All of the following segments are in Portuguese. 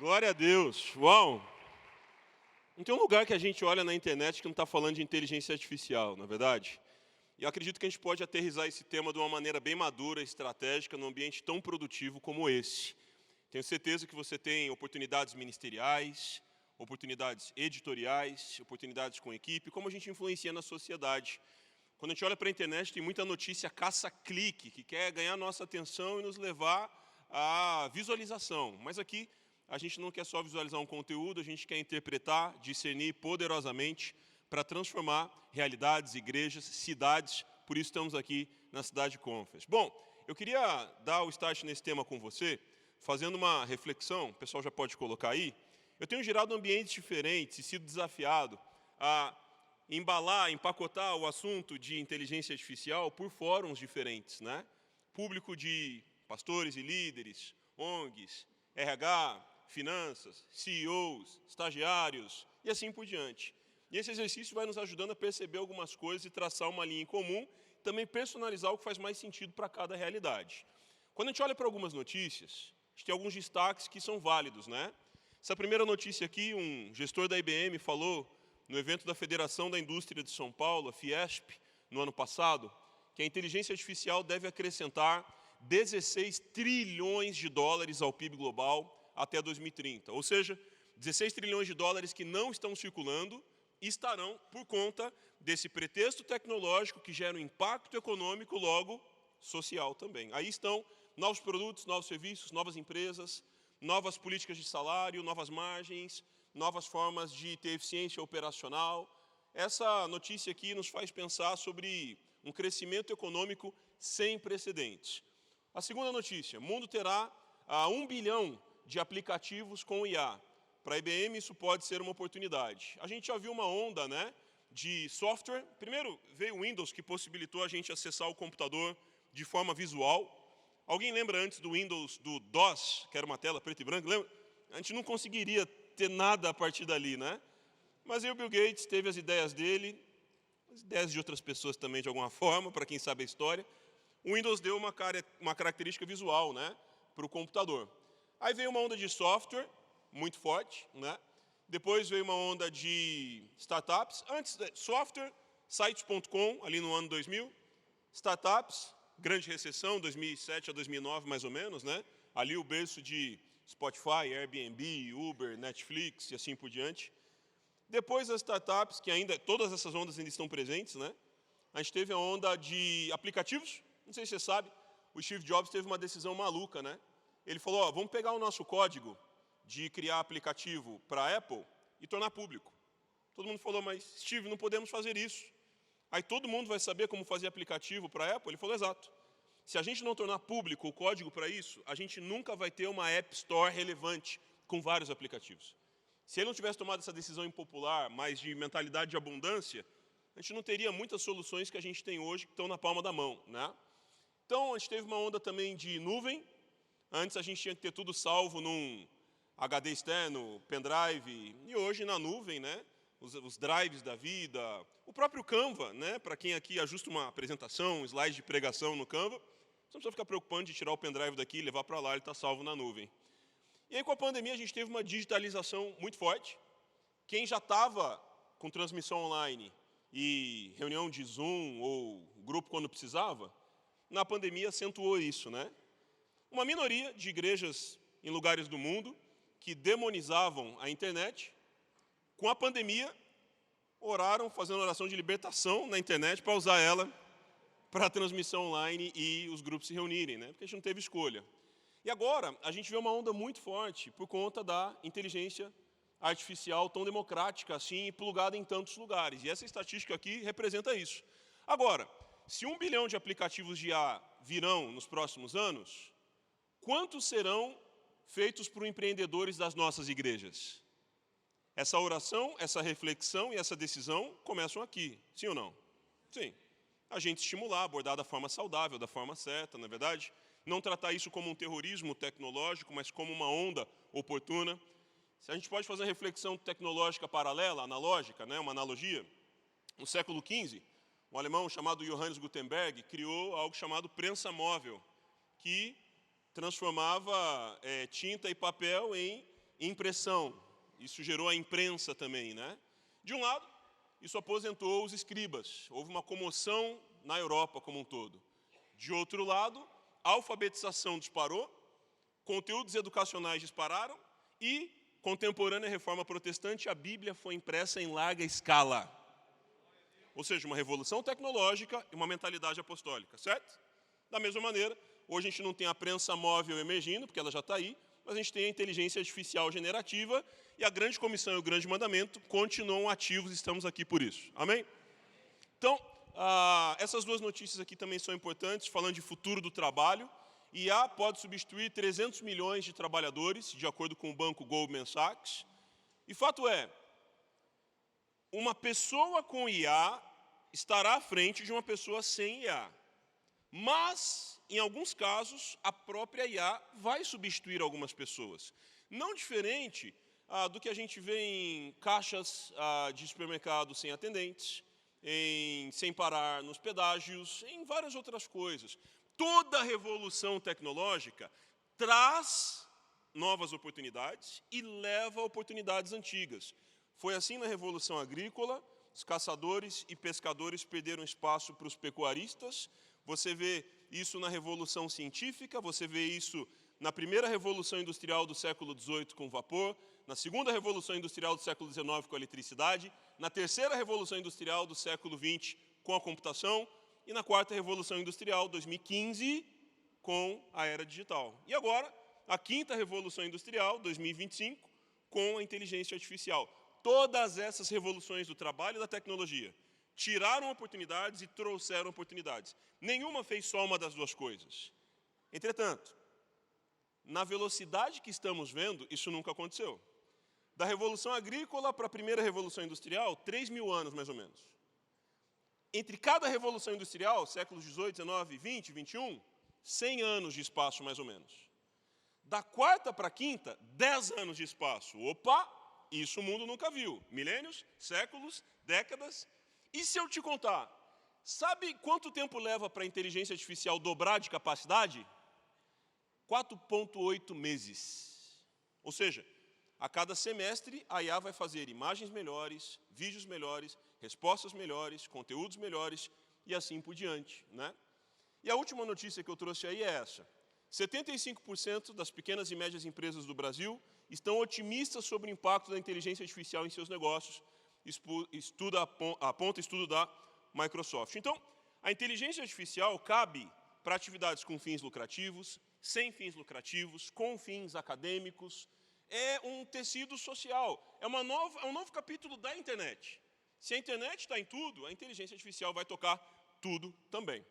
Glória a Deus. Uau! Não tem um lugar que a gente olha na internet que não está falando de inteligência artificial, na verdade? E eu acredito que a gente pode aterrissar esse tema de uma maneira bem madura, estratégica, num ambiente tão produtivo como esse. Tenho certeza que você tem oportunidades ministeriais, oportunidades editoriais, oportunidades com equipe, como a gente influencia na sociedade. Quando a gente olha para a internet, tem muita notícia caça-clique, que quer ganhar nossa atenção e nos levar à visualização. Mas aqui, a gente não quer só visualizar um conteúdo, a gente quer interpretar, discernir poderosamente para transformar realidades, igrejas, cidades. Por isso estamos aqui na Cidade Conference. Bom, eu queria dar o start nesse tema com você, fazendo uma reflexão, o pessoal já pode colocar aí. Eu tenho gerado ambientes diferentes e sido desafiado a embalar, empacotar o assunto de inteligência artificial por fóruns diferentes, né? Público de pastores e líderes, ONGs, RH, finanças, CEOs, estagiários e assim por diante. E esse exercício vai nos ajudando a perceber algumas coisas e traçar uma linha em comum, também personalizar o que faz mais sentido para cada realidade. Quando a gente olha para algumas notícias, a gente tem alguns destaques que são válidos, né? Essa primeira notícia aqui, um gestor da IBM falou no evento da Federação da Indústria de São Paulo, a Fiesp, no ano passado, que a inteligência artificial deve acrescentar 16 trilhões de dólares ao PIB global até 2030. Ou seja, 16 trilhões de dólares que não estão circulando e estarão por conta desse pretexto tecnológico que gera um impacto econômico, logo social também. Aí estão novos produtos, novos serviços, novas empresas, novas políticas de salário, novas margens, novas formas de ter eficiência operacional. Essa notícia aqui nos faz pensar sobre um crescimento econômico sem precedentes. A segunda notícia, o mundo terá 1 bilhão de aplicativos com IA. Para a IBM isso pode ser uma oportunidade. A gente já viu uma onda, né, de software. Primeiro veio o Windows, que possibilitou a gente acessar o computador de forma visual. Alguém lembra antes do Windows, do DOS, que era uma tela preto e branco? Lembra? A gente não conseguiria ter nada a partir dali, né? Mas aí o Bill Gates teve as ideias dele, as ideias de outras pessoas também, de alguma forma, para quem sabe a história. O Windows deu uma característica visual, né, para o computador. Aí veio uma onda de software, muito forte, né? Depois veio uma onda de startups. Antes, software, sites.com, ali no ano 2000. Startups, grande recessão, 2007 a 2009, mais ou menos, né? Ali o berço de Spotify, Airbnb, Uber, Netflix e assim por diante. Depois as startups, que ainda, todas essas ondas ainda estão presentes, né? A gente teve a onda de aplicativos. Não sei se você sabe, o Steve Jobs teve uma decisão maluca, né? Ele falou, ó, vamos pegar o nosso código de criar aplicativo para a Apple e tornar público. Todo mundo falou, mas Steve, não podemos fazer isso. Aí todo mundo vai saber como fazer aplicativo para a Apple? Ele falou, exato. Se a gente não tornar público o código para isso, a gente nunca vai ter uma App Store relevante com vários aplicativos. Se ele não tivesse tomado essa decisão impopular, mais de mentalidade de abundância, a gente não teria muitas soluções que a gente tem hoje que estão na palma da mão, né? Então, a gente teve uma onda também de nuvem. Antes a gente tinha que ter tudo salvo num HD externo, pendrive, e hoje na nuvem, né? Os drives da vida, o próprio Canva, né? Para quem aqui ajusta uma apresentação, um slide de pregação no Canva, você não precisa ficar preocupando de tirar o pendrive daqui e levar para lá, ele está salvo na nuvem. E aí com a pandemia a gente teve uma digitalização muito forte. Quem já estava com transmissão online e reunião de Zoom ou grupo quando precisava, na pandemia acentuou isso, né? Uma minoria de igrejas em lugares do mundo que demonizavam a internet, com a pandemia, oraram fazendo oração de libertação na internet para usar ela para a transmissão online e os grupos se reunirem, né? Porque a gente não teve escolha. E agora, a gente vê uma onda muito forte por conta da inteligência artificial tão democrática assim e plugada em tantos lugares. E essa estatística aqui representa isso. Agora, se 1 bilhão de aplicativos de IA virão nos próximos anos, quantos serão feitos por empreendedores das nossas igrejas? Essa oração, essa reflexão e essa decisão começam aqui, sim ou não? Sim. A gente estimular, abordar da forma saudável, da forma certa, não é verdade? Não tratar isso como um terrorismo tecnológico, mas como uma onda oportuna. Se a gente pode fazer uma reflexão tecnológica paralela, analógica, né, uma analogia, no século XV, um alemão chamado Johannes Gutenberg criou algo chamado prensa móvel, que transformava tinta e papel em impressão. Isso gerou a imprensa também, né? De um lado, isso aposentou os escribas. Houve uma comoção na Europa como um todo. De outro lado, a alfabetização disparou, conteúdos educacionais dispararam e, contemporânea à reforma protestante, a Bíblia foi impressa em larga escala. Ou seja, uma revolução tecnológica e uma mentalidade apostólica, certo? Da mesma maneira, hoje a gente não tem a prensa móvel emergindo, porque ela já está aí, mas a gente tem a inteligência artificial generativa e a grande comissão e o grande mandamento continuam ativos, estamos aqui por isso. Amém? Então, essas duas notícias aqui também são importantes, falando de futuro do trabalho. IA pode substituir 300 milhões de trabalhadores, de acordo com o banco Goldman Sachs. E fato é, uma pessoa com IA estará à frente de uma pessoa sem IA. Mas, em alguns casos, a própria IA vai substituir algumas pessoas. Não diferente do que a gente vê em caixas de supermercado sem atendentes, sem parar nos pedágios, em várias outras coisas. Toda revolução tecnológica traz novas oportunidades e leva a oportunidades antigas. Foi assim na Revolução Agrícola, os caçadores e pescadores perderam espaço para os pecuaristas. Você vê isso na Revolução Científica, você vê isso na primeira Revolução Industrial do século XVIII com o vapor, na segunda Revolução Industrial do século XIX com a eletricidade, na terceira Revolução Industrial do século XX com a computação e na quarta Revolução Industrial, 2015, com a era digital. E agora, a quinta Revolução Industrial, 2025, com a inteligência artificial. Todas essas revoluções do trabalho e da tecnologia tiraram oportunidades e trouxeram oportunidades. Nenhuma fez só uma das duas coisas. Entretanto, na velocidade que estamos vendo, isso nunca aconteceu. Da Revolução Agrícola para a primeira Revolução Industrial, 3.000 anos, mais ou menos. Entre cada Revolução Industrial, séculos 18, 19, 20, 21, 100 anos de espaço, mais ou menos. Da quarta para a quinta, 10 anos de espaço. Opa! Isso o mundo nunca viu. Milênios, séculos, décadas. E se eu te contar, sabe quanto tempo leva para a inteligência artificial dobrar de capacidade? 4,8 meses. Ou seja, a cada semestre a IA vai fazer imagens melhores, vídeos melhores, respostas melhores, conteúdos melhores e assim por diante, né? E a última notícia que eu trouxe aí é essa. 75% das pequenas e médias empresas do Brasil estão otimistas sobre o impacto da inteligência artificial em seus negócios, aponta estudo da Microsoft. Então, a inteligência artificial cabe para atividades com fins lucrativos, sem fins lucrativos, com fins acadêmicos. É um tecido social, é um novo capítulo da internet. Se a internet está em tudo, a inteligência artificial vai tocar tudo também.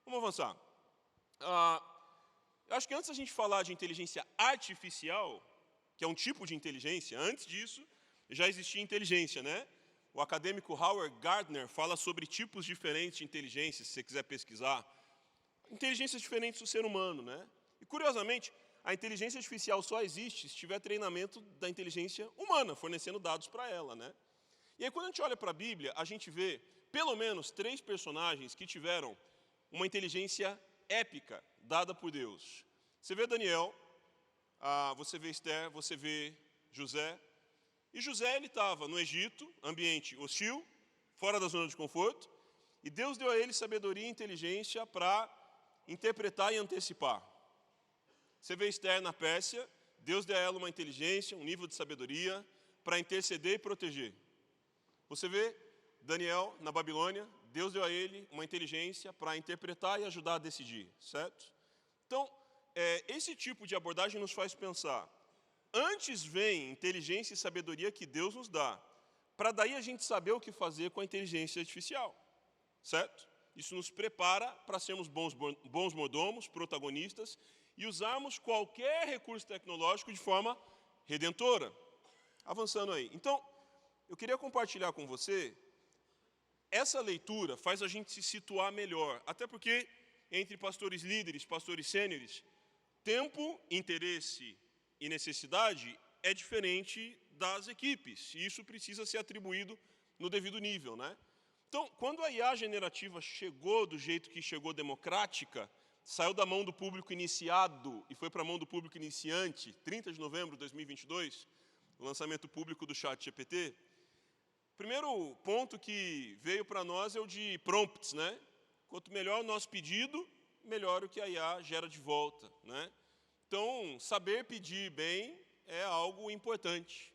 Vamos avançar. Eu acho que antes da gente falar de inteligência artificial, que é um tipo de inteligência, antes disso já existia inteligência, né? O acadêmico Howard Gardner fala sobre tipos diferentes de inteligência, se você quiser pesquisar. Inteligências diferentes do ser humano, né? E, curiosamente, a inteligência artificial só existe se tiver treinamento da inteligência humana, fornecendo dados para ela, né? E aí, quando a gente olha para a Bíblia, a gente vê pelo menos 3 personagens que tiveram uma inteligência épica dada por Deus. Você vê Daniel, você vê Esther, você vê José. E José, ele estava no Egito, ambiente hostil, fora da zona de conforto, e Deus deu a ele sabedoria e inteligência para interpretar e antecipar. Você vê Esther na Pérsia, Deus deu a ela uma inteligência, um nível de sabedoria para interceder e proteger. Você vê Daniel na Babilônia, Deus deu a ele uma inteligência para interpretar e ajudar a decidir, certo? Então, esse tipo de abordagem nos faz pensar. Antes vem inteligência e sabedoria que Deus nos dá, para daí a gente saber o que fazer com a inteligência artificial, certo? Isso nos prepara para sermos bons mordomos, protagonistas, e usarmos qualquer recurso tecnológico de forma redentora. Avançando aí. Então, eu queria compartilhar com você, essa leitura faz a gente se situar melhor, até porque entre pastores líderes, pastores sêniores, tempo, interesse e necessidade é diferente das equipes, e isso precisa ser atribuído no devido nível, né? Então, quando a IA generativa chegou do jeito que chegou democrática, saiu da mão do público iniciado e foi para a mão do público iniciante, 30 de novembro de 2022, o lançamento público do ChatGPT, o primeiro ponto que veio para nós é o de prompts, né? Quanto melhor o nosso pedido, melhor o que a IA gera de volta, né? Então, saber pedir bem é algo importante.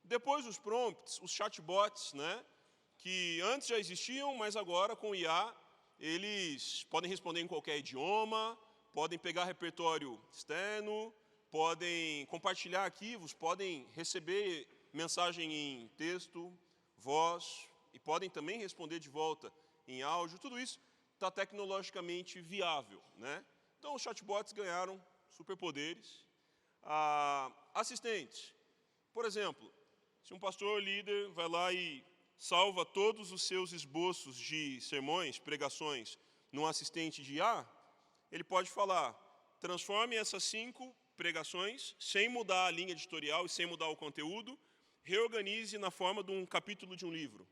Depois dos prompts, os chatbots, né? Que antes já existiam, mas agora com IA, eles podem responder em qualquer idioma, podem pegar repertório externo, podem compartilhar arquivos, podem receber mensagem em texto, voz, e podem também responder de volta em áudio. Tudo isso está tecnologicamente viável, né? Então, os chatbots ganharam superpoderes. Assistentes. Por exemplo, se um pastor líder vai lá e salva todos os seus esboços de sermões, pregações, num assistente de IA, ele pode falar, transforme essas 5 pregações, sem mudar a linha editorial e sem mudar o conteúdo, reorganize na forma de um capítulo de um livro.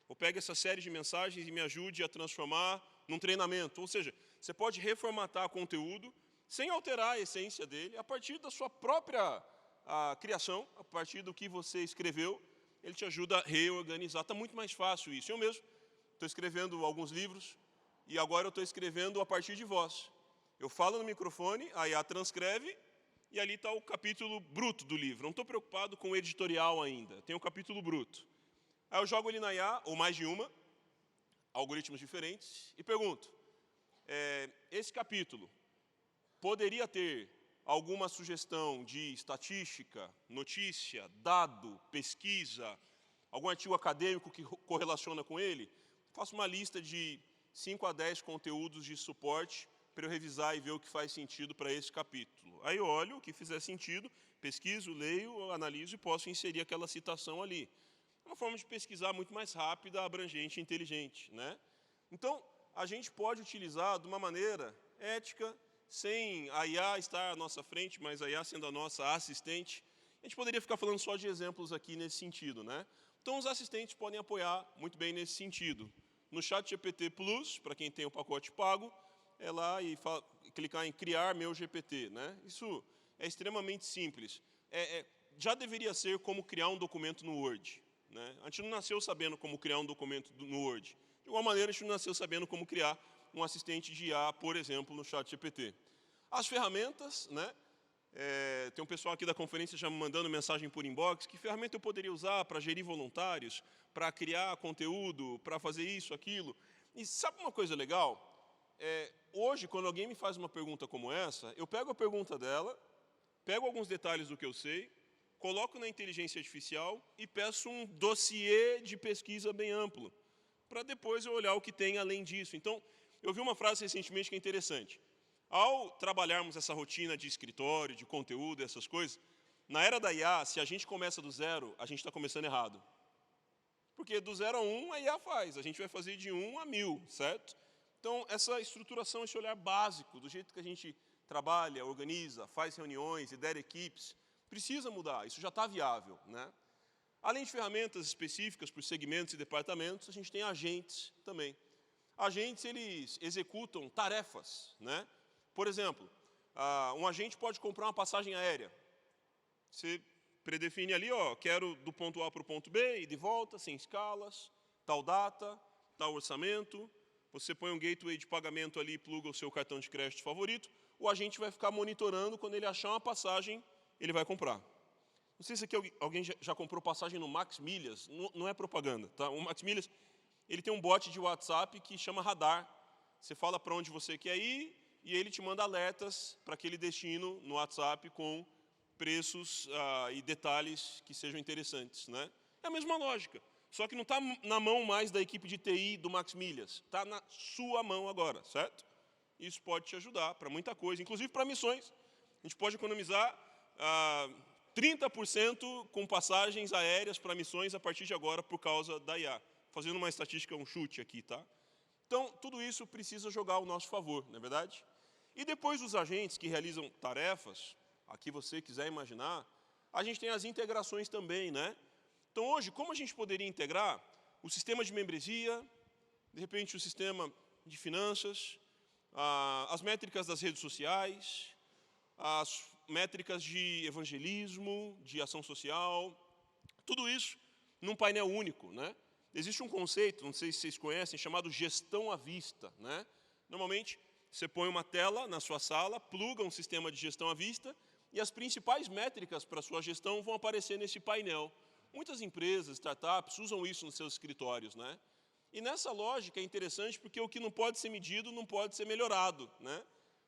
Ou pegue essa série de mensagens e me ajude a transformar num treinamento. Ou seja, você pode reformatar o conteúdo sem alterar a essência dele, a partir da sua própria criação, a partir do que você escreveu, ele te ajuda a reorganizar. Está muito mais fácil isso. Eu mesmo estou escrevendo alguns livros e agora eu estou escrevendo a partir de voz. Eu falo no microfone, a IA transcreve e ali está o capítulo bruto do livro. Não estou preocupado com o editorial ainda, tem o capítulo bruto. Aí eu jogo ele na IA, ou mais de uma, algoritmos diferentes, e pergunto, esse capítulo poderia ter alguma sugestão de estatística, notícia, dado, pesquisa, algum artigo acadêmico que correlaciona com ele? Faço uma lista de 5 a 10 conteúdos de suporte para eu revisar e ver o que faz sentido para esse capítulo. Aí eu olho o que fizer sentido, pesquiso, leio, analiso e posso inserir aquela citação ali. É uma forma de pesquisar muito mais rápida, abrangente e inteligente, né? Então, a gente pode utilizar de uma maneira ética, sem a IA estar à nossa frente, mas a IA sendo a nossa assistente. A gente poderia ficar falando só de exemplos aqui nesse sentido, né? Então, os assistentes podem apoiar muito bem nesse sentido. No ChatGPT Plus, para quem tem o pacote pago, é lá e clicar em criar meu GPT, né? Isso é extremamente simples. Já deveria ser como criar um documento no Word, né? A gente não nasceu sabendo como criar um documento no Word. De igual maneira, a gente não nasceu sabendo como criar um assistente de IA, por exemplo, no ChatGPT. As ferramentas, né? Tem um pessoal aqui da conferência já me mandando mensagem por inbox, que ferramenta eu poderia usar para gerir voluntários, para criar conteúdo, para fazer isso, aquilo. E sabe uma coisa legal? Hoje, quando alguém me faz uma pergunta como essa, eu pego a pergunta dela, pego alguns detalhes do que eu sei, coloco na inteligência artificial e peço um dossiê de pesquisa bem amplo, para depois eu olhar o que tem além disso. Então, eu vi uma frase recentemente que é interessante. Ao trabalharmos essa rotina de escritório, de conteúdo, essas coisas, na era da IA, se a gente começa do zero, a gente está começando errado. Porque do 0 a 1 a IA faz, a gente vai fazer de 1 a 1000, certo? Então, essa estruturação, esse olhar básico, do jeito que a gente trabalha, organiza, faz reuniões, lidera equipes, precisa mudar, isso já está viável, né? Além de ferramentas específicas por segmentos e departamentos, a gente tem agentes também. Agentes, eles executam tarefas, né? Por exemplo, um agente pode comprar uma passagem aérea. Você predefine ali, quero do ponto A para o ponto B e de volta, sem escalas, tal data, tal orçamento. Você põe um gateway de pagamento ali e pluga o seu cartão de crédito favorito. O agente vai ficar monitorando, quando ele achar uma passagem, ele vai comprar. Não sei se aqui alguém já comprou passagem no Max Milhas, não é propaganda, tá? O Max Milhas, ele tem um bot de WhatsApp que chama Radar. Você fala para onde você quer ir e ele te manda alertas para aquele destino no WhatsApp com preços e detalhes que sejam interessantes, né? É a mesma lógica, só que não está na mão mais da equipe de TI do Max Milhas, está na sua mão agora, certo? Isso pode te ajudar para muita coisa, inclusive para missões. A gente pode economizar 30% com passagens aéreas para missões a partir de agora por causa da IA. Fazendo uma estatística, um chute aqui, tá? Então, tudo isso precisa jogar ao nosso favor, não é verdade? E depois dos agentes que realizam tarefas, aqui você quiser imaginar, a gente tem as integrações também, né? Então, hoje, como a gente poderia integrar o sistema de membresia, de repente o sistema de finanças, as métricas das redes sociais, as métricas de evangelismo, de ação social, tudo isso num painel único, né? Existe um conceito, não sei se vocês conhecem, chamado gestão à vista, né? Normalmente, você põe uma tela na sua sala, pluga um sistema de gestão à vista e as principais métricas para a sua gestão vão aparecer nesse painel. Muitas empresas, startups, usam isso nos seus escritórios, né? E nessa lógica é interessante porque o que não pode ser medido não pode ser melhorado, né?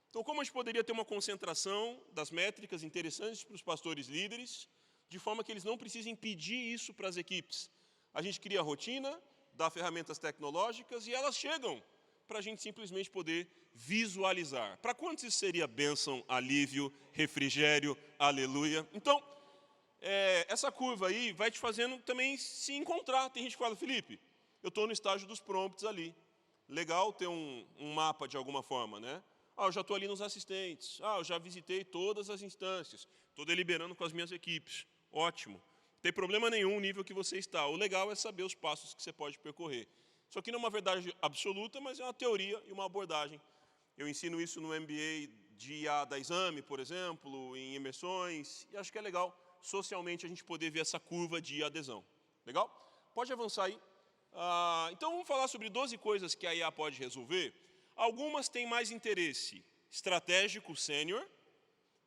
Então, como a gente poderia ter uma concentração das métricas interessantes para os pastores líderes, de forma que eles não precisem pedir isso para as equipes? A gente cria a rotina, dá ferramentas tecnológicas e elas chegam para a gente simplesmente poder visualizar. Para quantos isso seria bênção, alívio, refrigério, aleluia? Então, essa curva aí vai te fazendo também se encontrar. Tem gente que fala, Felipe, eu estou no estágio dos prompts ali. Legal ter um mapa de alguma forma, né? Eu já estou ali nos assistentes. Eu já visitei todas as instâncias. Estou deliberando com as minhas equipes. Ótimo. Não tem problema nenhum o nível que você está. O legal é saber os passos que você pode percorrer. Isso aqui não é uma verdade absoluta, mas é uma teoria e uma abordagem. Eu ensino isso no MBA de IA da Exame, por exemplo, em imersões, e acho que é legal, socialmente, a gente poder ver essa curva de adesão. Legal? Pode avançar aí. Então, vamos falar sobre 12 coisas que a IA pode resolver. Algumas têm mais interesse estratégico, sênior.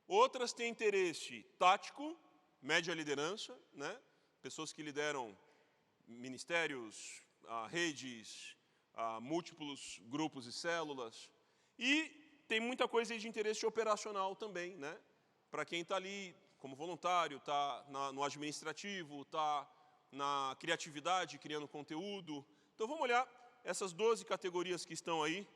Outras têm interesse tático, média liderança, né? Pessoas que lideram ministérios, redes, múltiplos grupos e células. E tem muita coisa de interesse operacional também, né? Para quem está ali como voluntário, está no administrativo, está na criatividade, criando conteúdo. Então, vamos olhar essas 12 categorias que estão aí.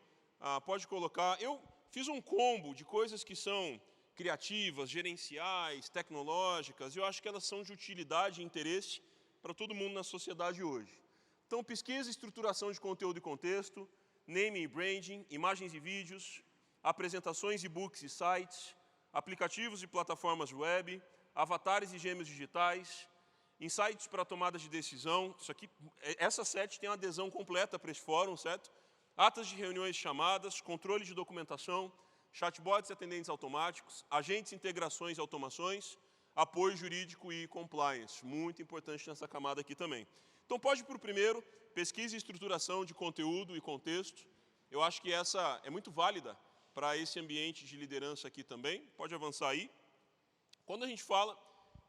Pode colocar. Eu fiz um combo de coisas que são criativas, gerenciais, tecnológicas. Eu acho que elas são de utilidade e interesse para todo mundo na sociedade hoje. Então, pesquisa e estruturação de conteúdo e contexto, naming e branding, imagens e vídeos, apresentações, e-books e sites, aplicativos e plataformas web, avatares e gêmeos digitais, insights para tomadas de decisão. Essas 7 têm uma adesão completa para esse fórum, certo? Atas de reuniões e chamadas, controle de documentação, chatbots e atendentes automáticos, agentes, integrações e automações, apoio jurídico e compliance. Muito importante nessa camada aqui também. Então, pode ir para o primeiro, pesquisa e estruturação de conteúdo e contexto. Eu acho que essa é muito válida para esse ambiente de liderança aqui também. Pode avançar aí. Quando a gente fala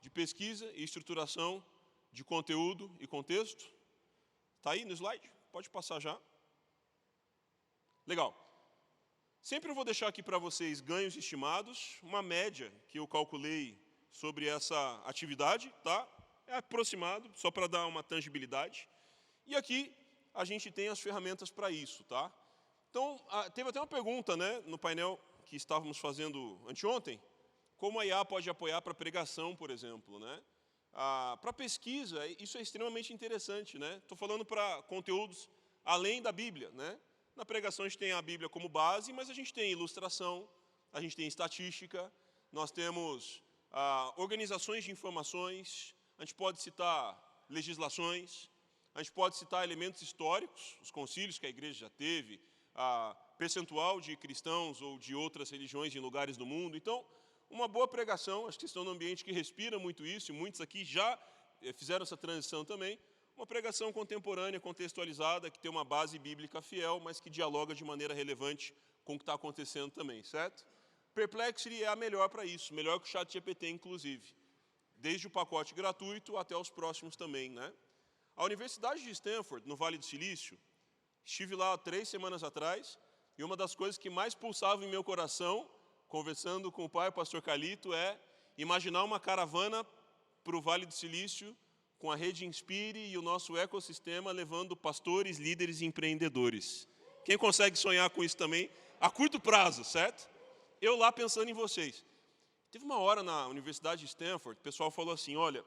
de pesquisa e estruturação de conteúdo e contexto, está aí no slide? Pode passar já. Legal. Sempre eu vou deixar aqui para vocês ganhos estimados, uma média que eu calculei sobre essa atividade, tá? É aproximado, só para dar uma tangibilidade. E aqui a gente tem as ferramentas para isso, tá? Então, teve até uma pergunta, né, no painel que estávamos fazendo anteontem, como a IA pode apoiar para pregação, por exemplo, né? Para pesquisa, isso é extremamente interessante, né? Estou falando para conteúdos além da Bíblia, né? Na pregação a gente tem a Bíblia como base, mas a gente tem ilustração, a gente tem estatística, nós temos organizações de informações, a gente pode citar legislações, a gente pode citar elementos históricos, os concílios que a igreja já teve, percentual de cristãos ou de outras religiões em lugares do mundo. Então, uma boa pregação, acho que estão num ambiente que respira muito isso, e muitos aqui já fizeram essa transição também. Uma pregação contemporânea, contextualizada, que tem uma base bíblica fiel, mas que dialoga de maneira relevante com o que está acontecendo também, certo? Perplexity é a melhor para isso, melhor que o ChatGPT, inclusive. Desde o pacote gratuito até os próximos também, né? A Universidade de Stanford, no Vale do Silício, estive lá há 3 semanas atrás, e uma das coisas que mais pulsava em meu coração, conversando com o pai, o pastor Calito, é imaginar uma caravana para o Vale do Silício, com a rede Inspire e o nosso ecossistema levando pastores, líderes e empreendedores. Quem consegue sonhar com isso também? A curto prazo, certo? Eu lá pensando em vocês. Teve uma hora na Universidade de Stanford, o pessoal falou assim, olha,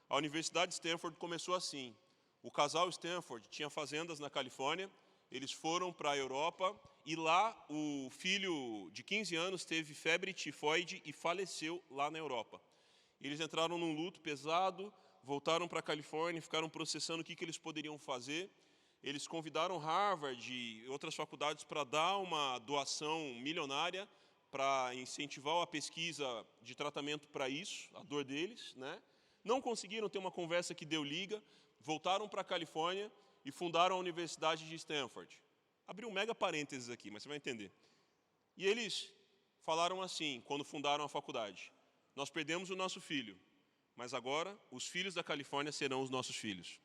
a Universidade de Stanford começou assim, o casal Stanford tinha fazendas na Califórnia, eles foram para a Europa e lá o filho de 15 anos teve febre tifoide e faleceu lá na Europa. Eles entraram num luto pesado, voltaram para a Califórnia, ficaram processando o que eles poderiam fazer. Eles convidaram Harvard e outras faculdades para dar uma doação milionária para incentivar a pesquisa de tratamento para isso, a dor deles, né? Não conseguiram ter uma conversa que deu liga, voltaram para a Califórnia e fundaram a Universidade de Stanford. Abri um mega parênteses aqui, mas você vai entender. E eles falaram assim, quando fundaram a faculdade: nós perdemos o nosso filho, mas agora os filhos da Califórnia serão os nossos filhos.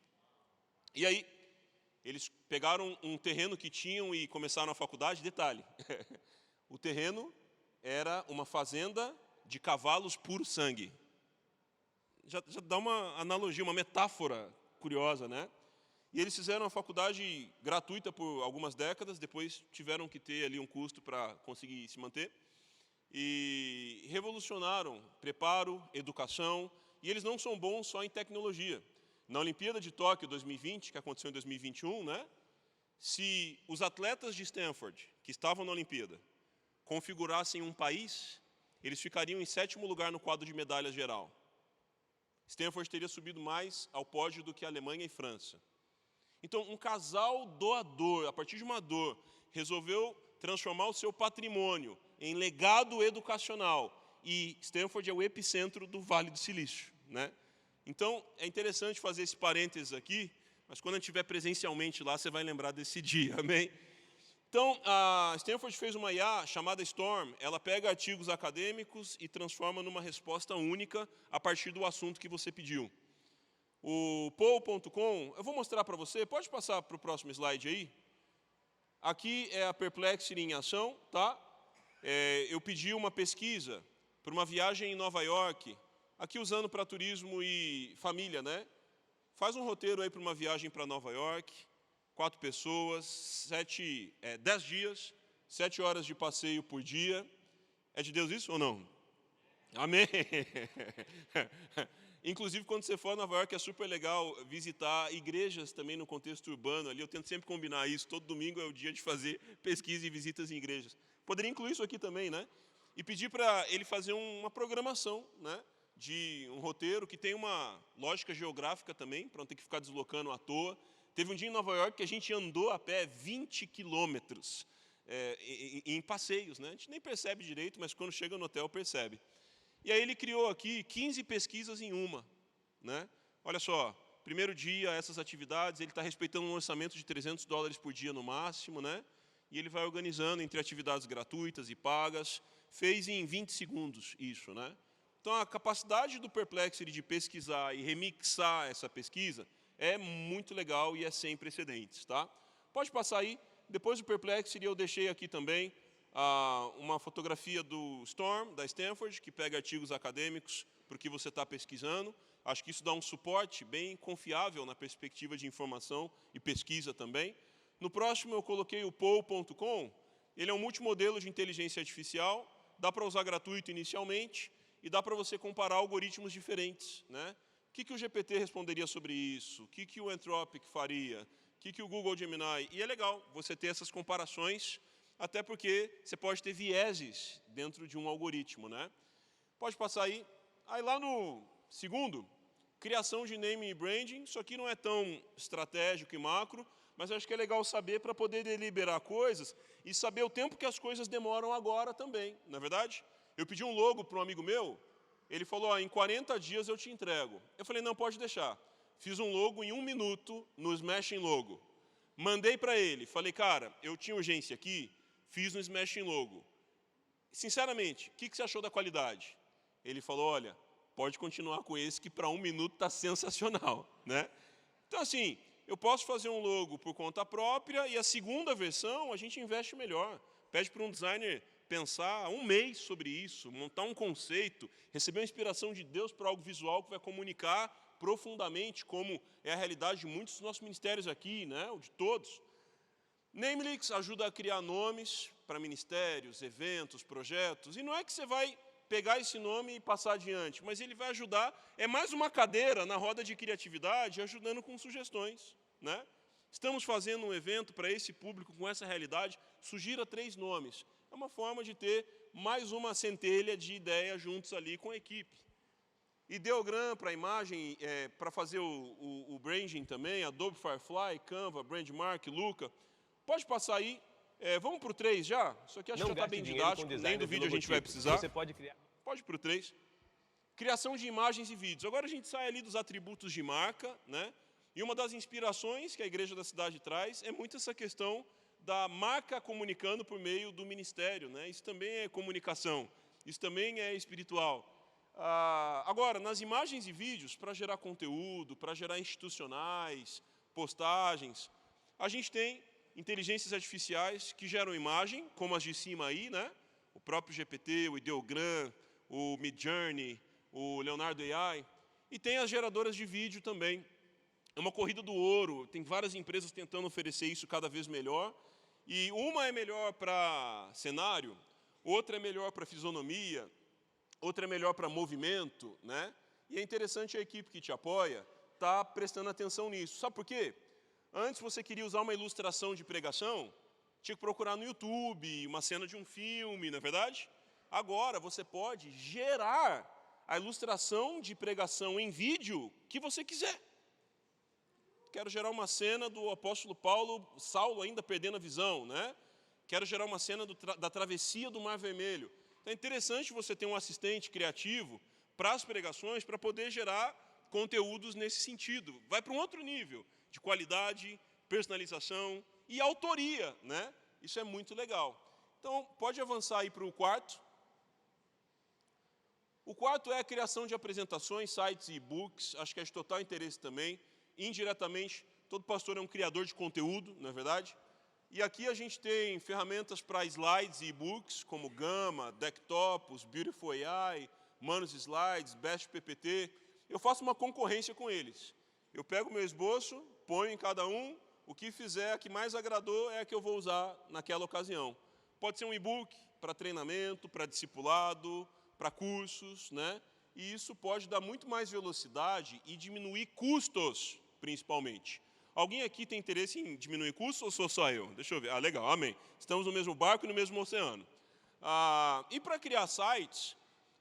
E aí, eles pegaram um terreno que tinham e começaram a faculdade. Detalhe, o terreno era uma fazenda de cavalos puro sangue. Já dá uma analogia, uma metáfora curiosa, né? E eles fizeram a faculdade gratuita por algumas décadas, depois tiveram que ter ali um custo para conseguir se manter. E revolucionaram preparo, educação, e eles não são bons só em tecnologia. Na Olimpíada de Tóquio 2020, que aconteceu em 2021, né? Se os atletas de Stanford, que estavam na Olimpíada, configurassem um país, eles ficariam em 7º lugar no quadro de medalhas geral. Stanford teria subido mais ao pódio do que a Alemanha e França. Então, um casal doador, a partir de uma dor, resolveu transformar o seu patrimônio em legado educacional. E Stanford é o epicentro do Vale do Silício, né? Então, é interessante fazer esse parênteses aqui, mas quando a gente estiver presencialmente lá, você vai lembrar desse dia, amém? Então, a Stanford fez uma IA chamada Storm. Ela pega artigos acadêmicos e transforma numa resposta única a partir do assunto que você pediu. O Poll.com, eu vou mostrar para você, pode passar para o próximo slide aí. Aqui é a Perplexity em ação, tá? Eu pedi uma pesquisa para uma viagem em Nova York, aqui usando para turismo e família, né? Faz um roteiro aí para uma viagem para Nova York, 4 pessoas, 10 dias, 7 horas de passeio por dia. É de Deus isso ou não? Amém! Inclusive, quando você for a Nova York, é super legal visitar igrejas também no contexto urbano. Ali eu tento sempre combinar isso. Todo domingo é o dia de fazer pesquisa e visitas em igrejas. Poderia incluir isso aqui também, né? E pedir para ele fazer uma programação, né? De um roteiro que tem uma lógica geográfica também, para não ter que ficar deslocando à toa. Teve um dia em Nova York que a gente andou a pé 20 quilômetros em passeios, né? A gente nem percebe direito, mas quando chega no hotel percebe. E aí ele criou aqui 15 pesquisas em uma, né? Olha só, primeiro dia, essas atividades, ele está respeitando um orçamento de $300 por dia no máximo, né? E ele vai organizando entre atividades gratuitas e pagas. Fez em 20 segundos isso, né? Então, a capacidade do Perplexity de pesquisar e remixar essa pesquisa é muito legal e é sem precedentes, tá? Pode passar aí. Depois do Perplexity, eu deixei aqui também uma fotografia do Storm, da Stanford, que pega artigos acadêmicos para o que você está pesquisando. Acho que isso dá um suporte bem confiável na perspectiva de informação e pesquisa também. No próximo, eu coloquei o Poll.com. Ele é um multimodelo de inteligência artificial, dá para usar gratuito inicialmente, e dá para você comparar algoritmos diferentes, né? O que o GPT responderia sobre isso? O que o Anthropic faria? O que o Google Gemini? E é legal você ter essas comparações, até porque você pode ter vieses dentro de um algoritmo, né? Pode passar aí. Aí lá no segundo, criação de name e branding. Isso aqui não é tão estratégico e macro, mas eu acho que é legal saber para poder deliberar coisas e saber o tempo que as coisas demoram agora também, não é verdade? Eu pedi um logo para um amigo meu, ele falou, em 40 dias eu te entrego. Eu falei, não, pode deixar. Fiz um logo em 1 minuto no Smashing Logo. Mandei para ele, falei, cara, eu tinha urgência aqui, fiz no Smashing Logo. Sinceramente, o que você achou da qualidade? Ele falou, olha, pode continuar com esse que para 1 minuto está sensacional, né? Então, assim, eu posso fazer um logo por conta própria e a segunda versão a gente investe melhor. Pede para um designer pensar 1 mês sobre isso, montar um conceito, receber uma inspiração de Deus para algo visual que vai comunicar profundamente como é a realidade de muitos dos nossos ministérios aqui, né, ou de todos. Namelix ajuda a criar nomes para ministérios, eventos, projetos, e não é que você vai pegar esse nome e passar adiante, mas ele vai ajudar, é mais uma cadeira na roda de criatividade, ajudando com sugestões, né? Estamos fazendo um evento para esse público com essa realidade, sugira 3 nomes. É uma forma de ter mais uma centelha de ideias juntos ali com a equipe. Ideogram para a imagem, para fazer o branding também, Adobe Firefly, Canva, Brandmark, Luca. Pode passar aí. Vamos para o 3 já? Isso aqui acho que já está bem didático, nem do vídeo a gente vai precisar. Você pode criar. Pode ir para o 3. Criação de imagens e vídeos. Agora a gente sai ali dos atributos de marca, né? E uma das inspirações que a Igreja da Cidade traz é muito essa questão da marca comunicando por meio do ministério, né? Isso também é comunicação, isso também é espiritual. Agora, nas imagens e vídeos, para gerar conteúdo, para gerar institucionais, postagens, a gente tem inteligências artificiais que geram imagem, como as de cima aí, né? O próprio GPT, o Ideogram, o Midjourney, o Leonardo AI, e tem as geradoras de vídeo também. É uma corrida do ouro, tem várias empresas tentando oferecer isso cada vez melhor, e uma é melhor para cenário, outra é melhor para fisionomia, outra é melhor para movimento, né? E é interessante a equipe que te apoia tá prestando atenção nisso. Sabe por quê? Antes você queria usar uma ilustração de pregação, tinha que procurar no YouTube, uma cena de um filme, não é verdade? Agora você pode gerar a ilustração de pregação em vídeo que você quiser. Quero gerar uma cena do apóstolo Saulo ainda perdendo a visão, né? Quero gerar uma cena da travessia do Mar Vermelho. Então é interessante você ter um assistente criativo para as pregações, para poder gerar conteúdos nesse sentido. Vai para um outro nível de qualidade, personalização e autoria, né? Isso é muito legal. Então, pode avançar aí para o quarto. O quarto é a criação de apresentações, sites e e-books. Acho que é de total interesse também. Indiretamente, todo pastor é um criador de conteúdo, não é verdade? E aqui a gente tem ferramentas para slides e e-books, como Gama, Decktopus, Beautiful AI, Manus Slides, Best PPT. Eu faço uma concorrência com eles. Eu pego o meu esboço, ponho em cada um, o que fizer, a que mais agradou é a que eu vou usar naquela ocasião. Pode ser um e-book para treinamento, para discipulado, para cursos, né? E isso pode dar muito mais velocidade e diminuir custos, principalmente. Alguém aqui tem interesse em diminuir custos ou sou só eu? Deixa eu ver. Legal, amém. Estamos no mesmo barco e no mesmo oceano. E para criar sites,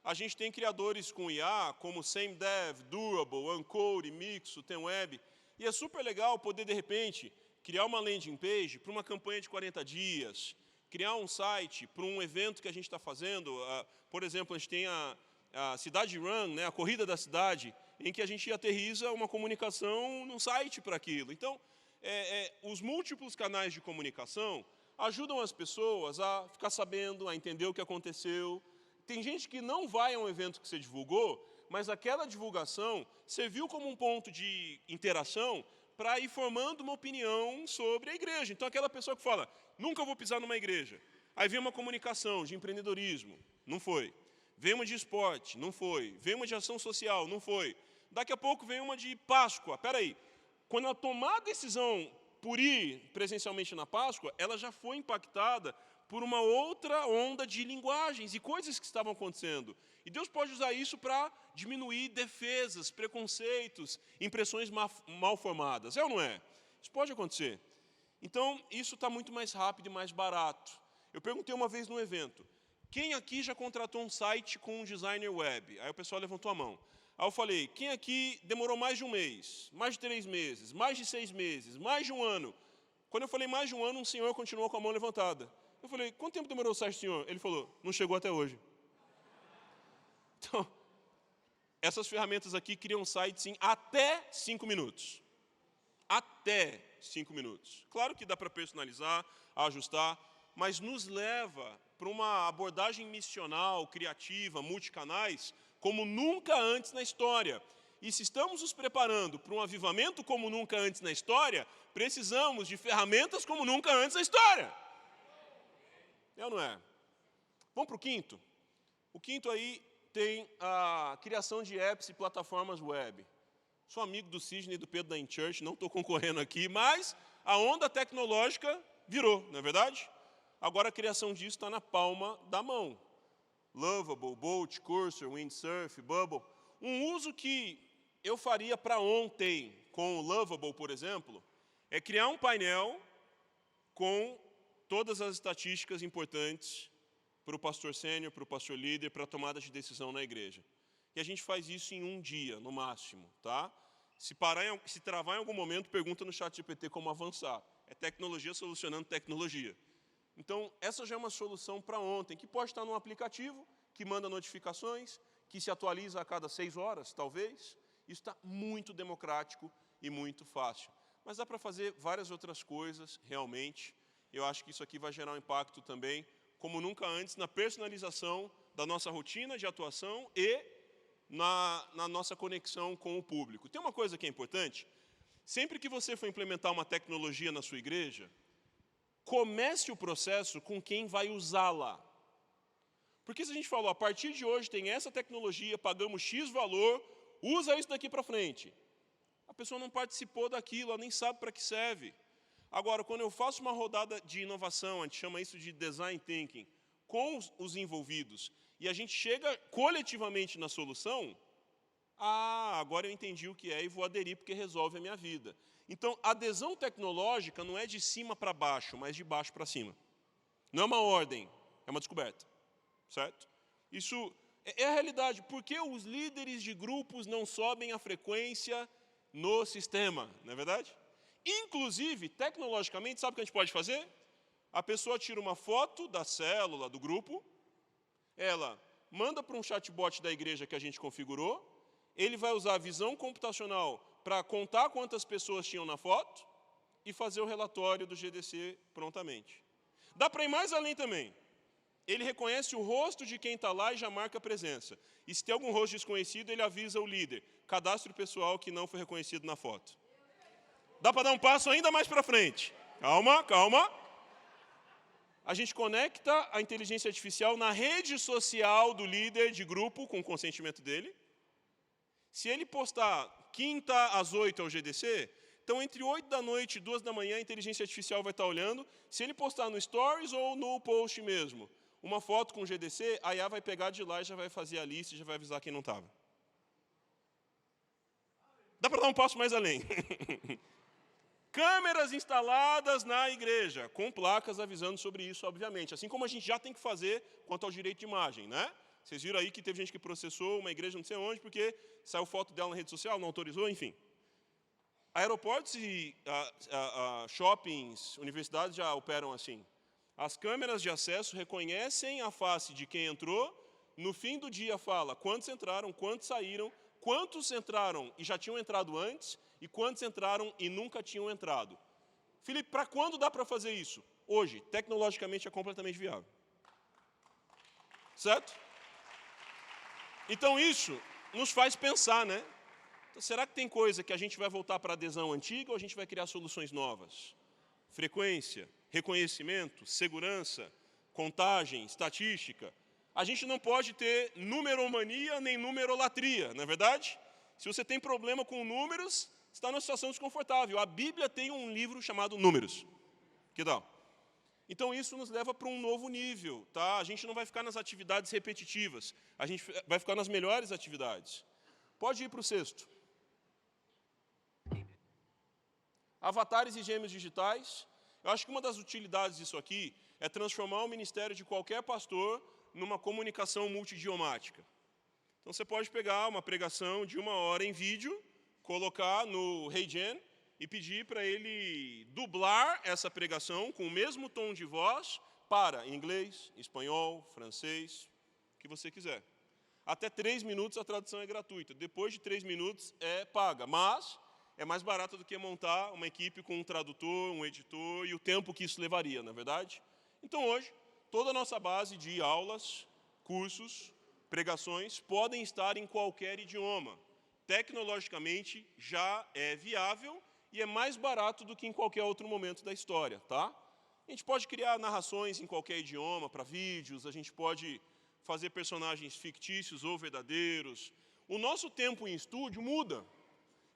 a gente tem criadores com IA, como SameDev, Durable, Uncode, Mixo, TemWeb. E é super legal poder, de repente, criar uma landing page para uma campanha de 40 dias, criar um site para um evento que a gente está fazendo. Por exemplo, a gente tem a Cidade Run, né, a corrida da cidade, em que a gente aterriza uma comunicação num site para aquilo. Então, os múltiplos canais de comunicação ajudam as pessoas a ficar sabendo, a entender o que aconteceu. Tem gente que não vai a um evento que você divulgou, mas aquela divulgação serviu como um ponto de interação para ir formando uma opinião sobre a igreja. Então, aquela pessoa que fala, nunca vou pisar numa igreja. Aí vem uma comunicação de empreendedorismo, não foi. Vem uma de esporte, não foi. Vem uma de ação social, não foi. Daqui a pouco vem uma de Páscoa. Espera aí, quando ela tomar a decisão por ir presencialmente na Páscoa, ela já foi impactada por uma outra onda de linguagens e coisas que estavam acontecendo. E Deus pode usar isso para diminuir defesas, preconceitos, impressões mal formadas. É ou não é? Isso pode acontecer. Então, isso está muito mais rápido e mais barato. Eu perguntei uma vez num evento, quem aqui já contratou um site com um designer web? Aí o pessoal levantou a mão. Aí eu falei, quem aqui demorou mais de um mês, mais de 3 meses, mais de 6 meses, mais de um ano? Quando eu falei mais de um ano, um senhor continuou com a mão levantada. Eu falei, quanto tempo demorou o site, senhor? Ele falou, não chegou até hoje. Então, essas ferramentas aqui criam sites em até 5 minutos. Até 5 minutos. Claro que dá para personalizar, ajustar, mas nos leva para uma abordagem missional, criativa, multicanais, como nunca antes na história. E se estamos nos preparando para um avivamento como nunca antes na história, precisamos de ferramentas como nunca antes na história. É ou não é? Vamos para o quinto? O quinto aí tem a criação de apps e plataformas web. Sou amigo do Sidney e do Pedro da InChurch, não estou concorrendo aqui, mas a onda tecnológica virou, não é verdade? Agora a criação disso está na palma da mão. Lovable, Bolt, Cursor, Windsurf, Bubble. Um uso que eu faria para ontem com o Lovable, por exemplo, é criar um painel com todas as estatísticas importantes para o pastor sênior, para o pastor líder, para a tomada de decisão na igreja. E a gente faz isso em um dia, no máximo, tá? Se travar em algum momento, pergunta no chat GPT como avançar. É tecnologia solucionando tecnologia. Então, essa já é uma solução para ontem, que pode estar num aplicativo, que manda notificações, que se atualiza a cada 6 horas, talvez. Isso está muito democrático e muito fácil. Mas dá para fazer várias outras coisas, realmente. Eu acho que isso aqui vai gerar um impacto também, como nunca antes, na personalização da nossa rotina de atuação e na nossa conexão com o público. Tem uma coisa que é importante. Sempre que você for implementar uma tecnologia na sua igreja, comece o processo com quem vai usá-la. Porque se a gente falou, a partir de hoje tem essa tecnologia, pagamos X valor, usa isso daqui para frente. A pessoa não participou daquilo, ela nem sabe para que serve. Agora, quando eu faço uma rodada de inovação, a gente chama isso de design thinking, com os envolvidos, e a gente chega coletivamente na solução, agora eu entendi o que é e vou aderir porque resolve a minha vida. Então, a adesão tecnológica não é de cima para baixo, mas de baixo para cima. Não é uma ordem, é uma descoberta. Certo? Isso é a realidade. Por que os líderes de grupos não sobem a frequência no sistema? Não é verdade? Inclusive, tecnologicamente, sabe o que a gente pode fazer? A pessoa tira uma foto da célula, do grupo, ela manda para um chatbot da igreja que a gente configurou, ele vai usar a visão computacional para contar quantas pessoas tinham na foto e fazer o relatório do GDC prontamente. Dá para ir mais além também. Ele reconhece o rosto de quem está lá e já marca a presença. E se tem algum rosto desconhecido, ele avisa o líder. Cadastro pessoal que não foi reconhecido na foto. Dá para dar um passo ainda mais para frente. Calma, calma. A gente conecta a inteligência artificial na rede social do líder de grupo, com o consentimento dele. Se ele postar quinta às 8 ao GDC, então entre 8 da noite e 2 da manhã, a inteligência artificial vai estar olhando. Se ele postar no Stories ou no post mesmo, uma foto com GDC, a IA vai pegar de lá e já vai fazer a lista e já vai avisar quem não estava. Dá para dar um passo mais além. Câmeras instaladas na igreja, com placas avisando sobre isso, obviamente. Assim como a gente já tem que fazer quanto ao direito de imagem, né? Vocês viram aí que teve gente que processou uma igreja não sei onde, porque saiu foto dela na rede social, não autorizou, enfim. Aeroportos e shoppings, universidades já operam assim. As câmeras de acesso reconhecem a face de quem entrou, no fim do dia fala quantos entraram, quantos saíram, quantos entraram e já tinham entrado antes, e quantos entraram e nunca tinham entrado. Felipe, para quando dá para fazer isso? Hoje, tecnologicamente é completamente viável. Certo? Então isso nos faz pensar, né? Então, será que tem coisa que a gente vai voltar para a adesão antiga ou a gente vai criar soluções novas? Frequência, reconhecimento, segurança, contagem, estatística. A gente não pode ter numeromania nem numerolatria, não é verdade? Se você tem problema com números, você está numa situação desconfortável. A Bíblia tem um livro chamado Números. Que tal? Então isso nos leva para um novo nível, tá? A gente não vai ficar nas atividades repetitivas, a gente vai ficar nas melhores atividades. Pode ir para o 6º. Avatares e gêmeos digitais. Eu acho que uma das utilidades disso aqui é transformar o ministério de qualquer pastor numa comunicação multidiomática. Então você pode pegar uma pregação de 1 hora em vídeo, colocar no HeyGen e pedir para ele dublar essa pregação com o mesmo tom de voz para inglês, espanhol, francês, o que você quiser. Até 3 minutos a tradução é gratuita. Depois de 3 minutos é paga, mas é mais barato do que montar uma equipe com um tradutor, um editor e o tempo que isso levaria, não é verdade? Então hoje, toda a nossa base de aulas, cursos, pregações podem estar em qualquer idioma. Tecnologicamente já é viável e é mais barato do que em qualquer outro momento da história, tá? A gente pode criar narrações em qualquer idioma para vídeos, a gente pode fazer personagens fictícios ou verdadeiros. O nosso tempo em estúdio muda.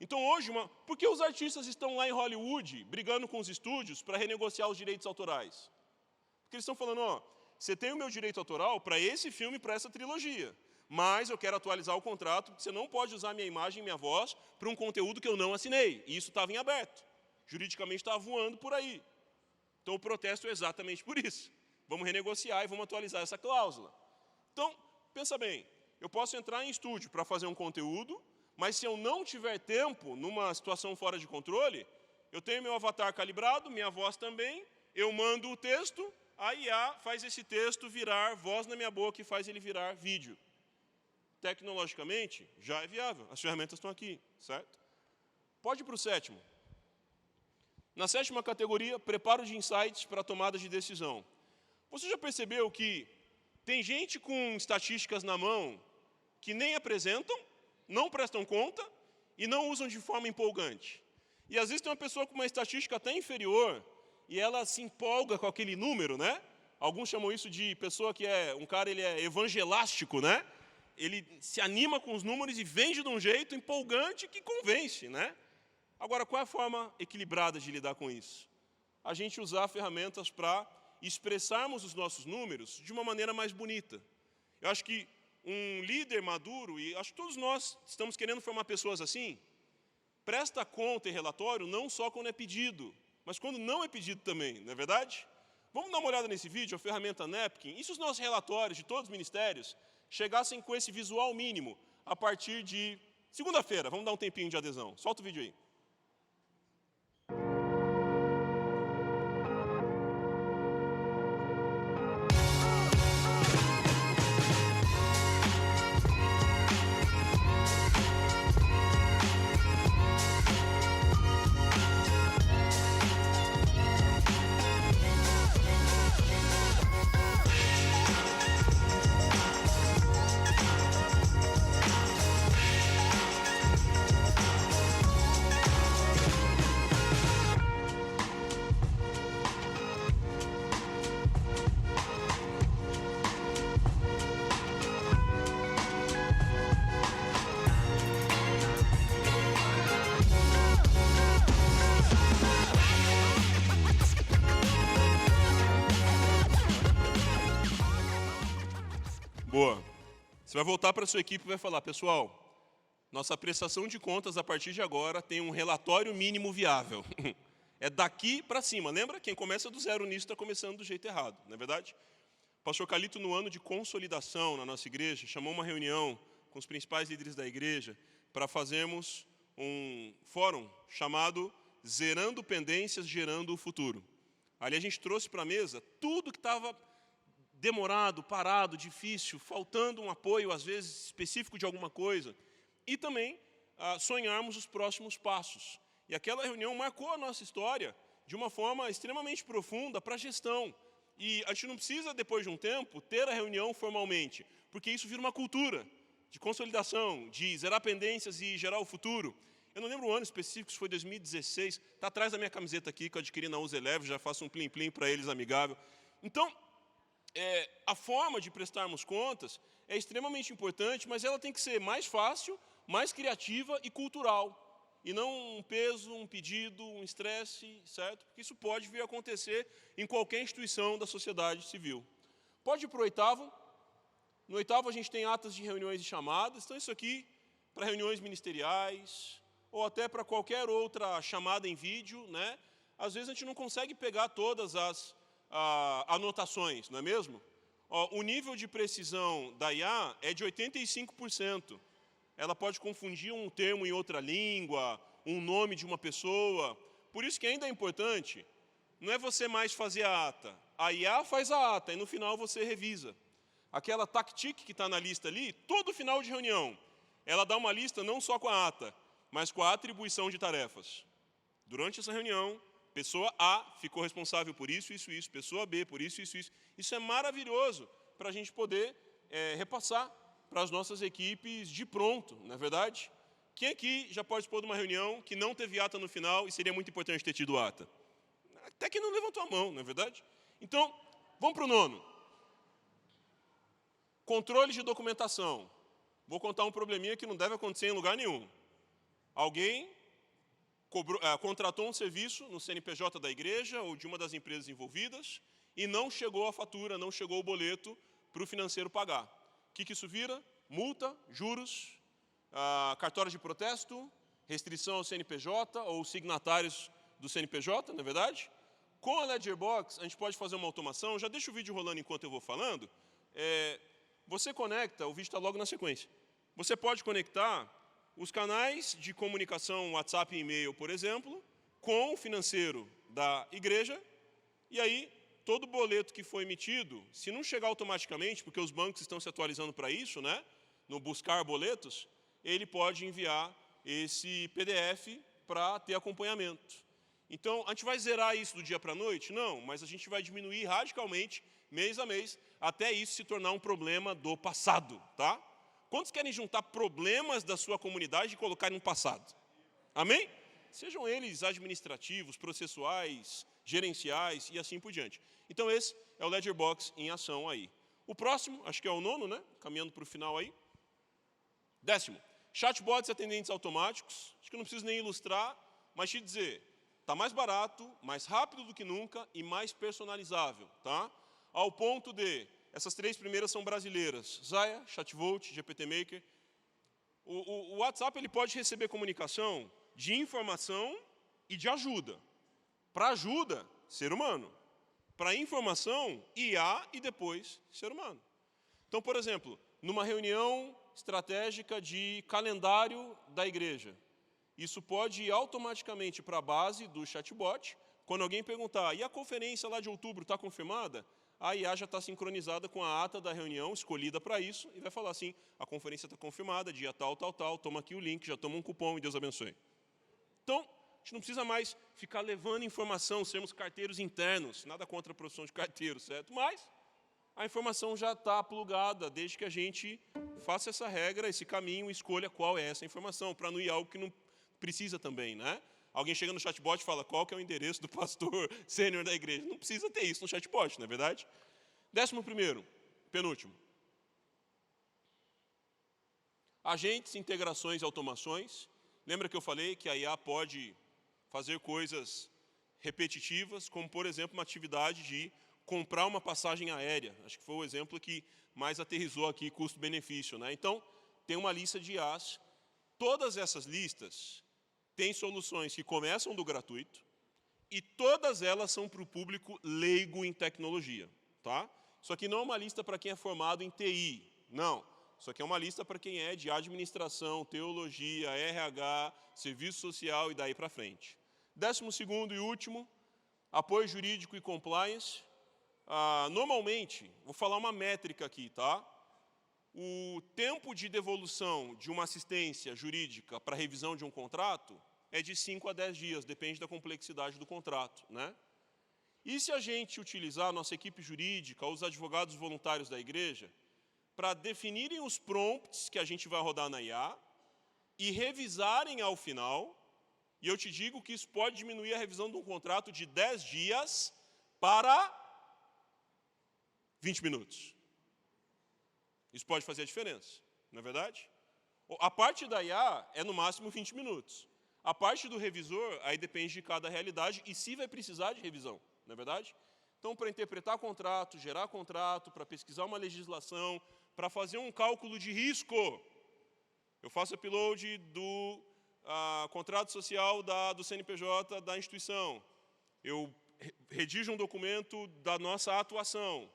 Então hoje, por que os artistas estão lá em Hollywood brigando com os estúdios para renegociar os direitos autorais? Porque eles estão falando, ó, você tem o meu direito autoral para esse filme, para essa trilogia, mas eu quero atualizar o contrato, porque você não pode usar minha imagem e minha voz para um conteúdo que eu não assinei. E isso estava em aberto. Juridicamente estava voando por aí. Então o protesto é exatamente por isso. Vamos renegociar e vamos atualizar essa cláusula. Então, pensa bem, eu posso entrar em estúdio para fazer um conteúdo, mas se eu não tiver tempo, numa situação fora de controle, eu tenho meu avatar calibrado, minha voz também, eu mando o texto, a IA faz esse texto virar voz na minha boca e faz ele virar vídeo. Tecnologicamente, já é viável. As ferramentas estão aqui, certo? Pode ir para o sétimo. Na sétima categoria, preparo de insights para tomada de decisão. Você já percebeu que tem gente com estatísticas na mão que nem apresentam, não prestam conta e não usam de forma empolgante? E às vezes tem uma pessoa com uma estatística até inferior e ela se empolga com aquele número, né? Alguns chamam isso de pessoa que ele é evangelástico, né? Ele se anima com os números e vende de um jeito empolgante que convence, né? Agora, qual é a forma equilibrada de lidar com isso? A gente usar ferramentas para expressarmos os nossos números de uma maneira mais bonita. Eu acho que um líder maduro, e acho que todos nós estamos querendo formar pessoas assim, presta conta e relatório não só quando é pedido, mas quando não é pedido também, não é verdade? Vamos dar uma olhada nesse vídeo, a ferramenta Napkin. E se os nossos relatórios de todos os ministérios chegassem com esse visual mínimo a partir de segunda-feira? Vamos dar um tempinho de adesão. Solta o vídeo aí. Boa. Você vai voltar para a sua equipe e vai falar, pessoal, nossa prestação de contas a partir de agora tem um relatório mínimo viável. É daqui para cima. Lembra? Quem começa do zero nisso está começando do jeito errado, não é verdade? O pastor Calito, no ano de consolidação na nossa igreja, chamou uma reunião com os principais líderes da igreja para fazermos um fórum chamado Zerando Pendências, Gerando o Futuro. Ali a gente trouxe para a mesa tudo que estava demorado, parado, difícil, faltando um apoio, às vezes, específico de alguma coisa. E também sonharmos os próximos passos. E aquela reunião marcou a nossa história de uma forma extremamente profunda para a gestão. E a gente não precisa, depois de um tempo, ter a reunião formalmente, porque isso vira uma cultura de consolidação, de zerar pendências e gerar o futuro. Eu não lembro o ano específico, se foi 2016, está atrás da minha camiseta aqui, que eu adquiri na Usa Eleve, já faço um plim-plim para eles, amigável. Então, a forma de prestarmos contas é extremamente importante, mas ela tem que ser mais fácil, mais criativa e cultural. E não um peso, um pedido, um estresse, certo? Porque isso pode vir a acontecer em qualquer instituição da sociedade civil. Pode ir para o oitavo. No oitavo a gente tem atas de reuniões e chamadas. Então isso aqui para reuniões ministeriais ou até para qualquer outra chamada em vídeo, né? Às vezes a gente não consegue pegar todas as anotações, não é mesmo? O nível de precisão da IA é de 85%. Ela pode confundir um termo em outra língua, um nome de uma pessoa. Por isso que ainda é importante, não é você mais fazer a ata. A IA faz a ata e no final você revisa. Aquela TACTIC que está na lista ali, todo final de reunião, ela dá uma lista não só com a ata, mas com a atribuição de tarefas. Durante essa reunião, pessoa A ficou responsável por isso, isso, isso. Pessoa B por isso, isso, isso. Isso é maravilhoso para a gente poder repassar para as nossas equipes de pronto, não é verdade? Quem aqui já participou de uma reunião que não teve ata no final e seria muito importante ter tido ata? Até que não levantou a mão, não é verdade? Então, vamos para o nono. Controle de documentação. Vou contar um probleminha que não deve acontecer em lugar nenhum. Alguém contratou um serviço no CNPJ da igreja ou de uma das empresas envolvidas e não chegou a fatura, não chegou o boleto para o financeiro pagar. O que isso vira? Multa, juros, cartório de protesto, restrição ao CNPJ ou signatários do CNPJ, não é verdade? Com a Ledgerbox, a gente pode fazer uma automação. Já deixa o vídeo rolando enquanto eu vou falando. Você conecta, o vídeo está logo na sequência. Você pode conectar os canais de comunicação, WhatsApp e e-mail, por exemplo, com o financeiro da igreja. E aí, todo boleto que foi emitido, se não chegar automaticamente, porque os bancos estão se atualizando para isso, né, no buscar boletos, ele pode enviar esse PDF para ter acompanhamento. Então, a gente vai zerar isso do dia para a noite? Não, mas a gente vai diminuir radicalmente, mês a mês, até isso se tornar um problema do passado, tá? Quantos querem juntar problemas da sua comunidade e colocar no passado? Amém? Sejam eles administrativos, processuais, gerenciais e assim por diante. Então, esse é o Ledgerbox em ação aí. O próximo, acho que é o 9º, né? Caminhando para o final aí. 10º, chatbots e atendentes automáticos. Acho que eu não preciso nem ilustrar, mas te dizer, está mais barato, mais rápido do que nunca e mais personalizável, tá? Ao ponto de, essas 3 primeiras são brasileiras, Zaya, Chatvolt, GPT Maker. O WhatsApp ele pode receber comunicação de informação e de ajuda. Para ajuda, ser humano. Para informação, IA e depois ser humano. Então, por exemplo, numa reunião estratégica de calendário da igreja, isso pode ir automaticamente para a base do chatbot. Quando alguém perguntar, e a conferência lá de outubro está confirmada? A IA já está sincronizada com a ata da reunião, escolhida para isso, e vai falar assim, a conferência está confirmada, dia tal, tal, tal, toma aqui o link, já toma um cupom e Deus abençoe. Então, a gente não precisa mais ficar levando informação, sermos carteiros internos, nada contra a profissão de carteiro, certo? Mas a informação já está plugada, desde que a gente faça essa regra, esse caminho, escolha qual é essa informação, para não ir algo que não precisa também, né? Alguém chega no chatbot e fala, qual que é o endereço do pastor sênior da igreja? Não precisa ter isso no chatbot, não é verdade? 11º, penúltimo. Agentes, integrações e automações. Lembra que eu falei que a IA pode fazer coisas repetitivas, como, por exemplo, uma atividade de comprar uma passagem aérea. Acho que foi o exemplo que mais aterrizou aqui, custo-benefício, né? Então, tem uma lista de IAs. Todas essas listas têm soluções que começam do gratuito e todas elas são para o público leigo em tecnologia, tá? Isso aqui não é uma lista para quem é formado em TI, não. Isso aqui é uma lista para quem é de administração, teologia, RH, serviço social e daí para frente. 12º e último, apoio jurídico e compliance. Normalmente, vou falar uma métrica aqui, tá? O tempo de devolução de uma assistência jurídica para revisão de um contrato é de 5 a 10 dias, depende da complexidade do contrato, né? E se a gente utilizar a nossa equipe jurídica, os advogados voluntários da igreja, para definirem os prompts que a gente vai rodar na IA e revisarem ao final, e eu te digo que isso pode diminuir a revisão de um contrato de 10 dias para 20 minutos. Isso pode fazer a diferença, não é verdade? A parte da IA é no máximo 20 minutos. A parte do revisor, aí depende de cada realidade e se vai precisar de revisão, não é verdade? Então, para interpretar contrato, gerar contrato, para pesquisar uma legislação, para fazer um cálculo de risco, eu faço upload do contrato social do CNPJ da instituição, eu redijo um documento da nossa atuação,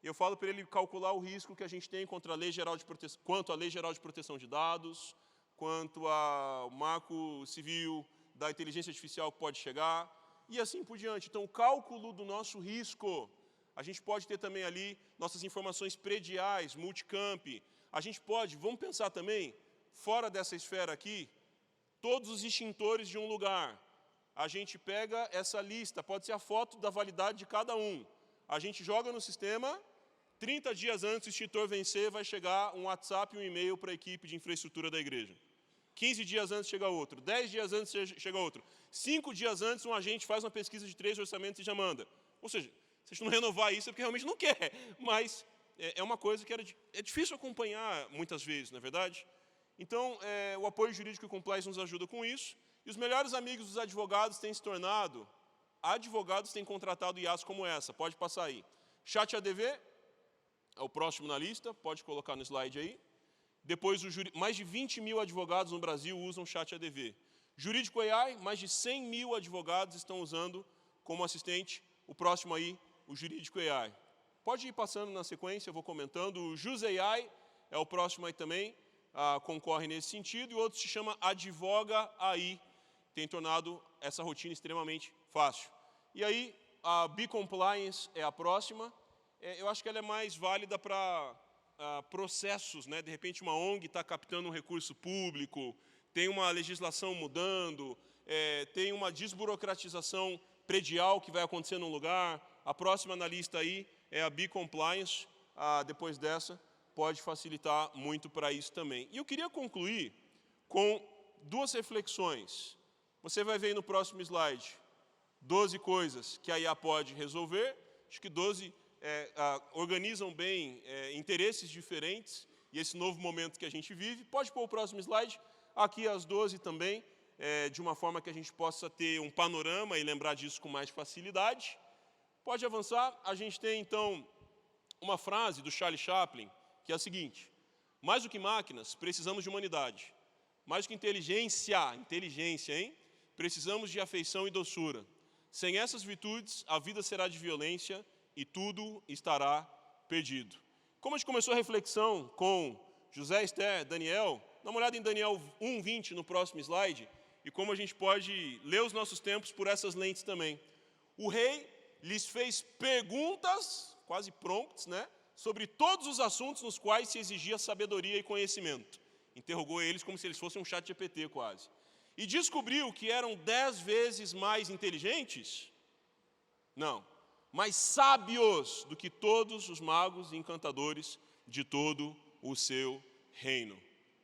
eu falo para ele calcular o risco que a gente tem contra a Lei Geral de Proteção, quanto à Lei Geral de Proteção de Dados, quanto ao marco civil da inteligência artificial que pode chegar, e assim por diante. Então, o cálculo do nosso risco, a gente pode ter também ali nossas informações prediais, multicamp. A gente pode, vamos pensar também, fora dessa esfera aqui, todos os extintores de um lugar. A gente pega essa lista, pode ser a foto da validade de cada um. A gente joga no sistema, 30 dias antes do extintor vencer, vai chegar um WhatsApp e um e-mail para a equipe de infraestrutura da igreja. 15 dias antes chega outro, 10 dias antes chega outro. 5 dias antes um agente faz uma pesquisa de 3 orçamentos e já manda. Ou seja, se a gente não renovar isso é porque realmente não quer. Mas é uma coisa que é difícil acompanhar muitas vezes, não é verdade? Então, o apoio jurídico e compliance nos ajuda com isso. E os melhores amigos dos advogados têm se tornado, advogados têm contratado IAs como essa. Pode passar aí. ChatADV é o próximo na lista, pode colocar no slide aí. Depois, mais de 20 mil advogados no Brasil usam ChatADV. Jurídico AI, mais de 100 mil advogados estão usando como assistente. O próximo aí, o Jurídico AI. Pode ir passando na sequência, eu vou comentando. O Jus AI é o próximo aí também, concorre nesse sentido. E o outro se chama Advoga AI, tem tornado essa rotina extremamente fácil. E aí, a B-Compliance é a próxima. Eu acho que ela é mais válida para processos, né? De repente uma ONG está captando um recurso público, tem uma legislação mudando, tem uma desburocratização predial que vai acontecer num lugar. A próxima na lista aí é a B-Compliance. Depois dessa, pode facilitar muito para isso também. E eu queria concluir com duas reflexões. Você vai ver aí no próximo slide 12 coisas que a IA pode resolver. Acho que 12 organizam bem interesses diferentes e esse novo momento que a gente vive. Pode pôr o próximo slide. Aqui as 12 também, de uma forma que a gente possa ter um panorama e lembrar disso com mais facilidade. Pode avançar. A gente tem, então, uma frase do Charlie Chaplin, que é a seguinte: mais do que máquinas, precisamos de humanidade. Mais do que inteligência, hein? Precisamos de afeição e doçura. Sem essas virtudes, a vida será de violência e tudo estará perdido. Como a gente começou a reflexão com José, Esther, Daniel, dá uma olhada em Daniel 1:20 no próximo slide, e como a gente pode ler os nossos tempos por essas lentes também. O rei lhes fez perguntas, quase prompts, né, sobre todos os assuntos nos quais se exigia sabedoria e conhecimento. Interrogou eles como se eles fossem um chat GPT quase. E descobriu que eram 10 vezes mais inteligentes? Não, mais sábios do que todos os magos e encantadores de todo o seu reino.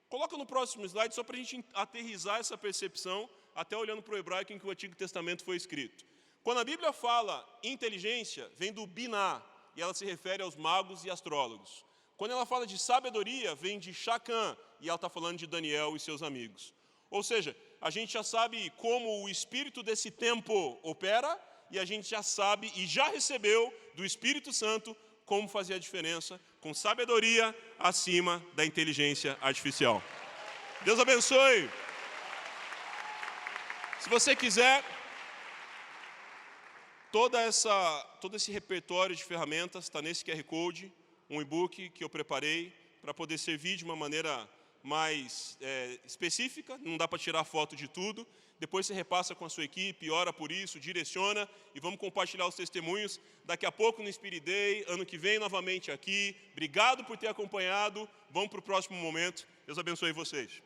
Coloca no próximo slide só para a gente aterrizar essa percepção, até olhando para o hebraico em que o Antigo Testamento foi escrito. Quando a Bíblia fala inteligência, vem do biná, e ela se refere aos magos e astrólogos. Quando ela fala de sabedoria, vem de Shacã, e ela está falando de Daniel e seus amigos. Ou seja, a gente já sabe como o espírito desse tempo opera, e a gente já sabe e já recebeu do Espírito Santo como fazer a diferença com sabedoria acima da inteligência artificial. Deus abençoe. Se você quiser, todo esse repertório de ferramentas está nesse QR Code, um e-book que eu preparei para poder servir de uma maneira mais específica, não dá para tirar foto de tudo. Depois você repassa com a sua equipe, ora por isso, direciona e vamos compartilhar os testemunhos. Daqui a pouco no Spirit Day, ano que vem novamente aqui. Obrigado por ter acompanhado. Vamos para o próximo momento. Deus abençoe vocês.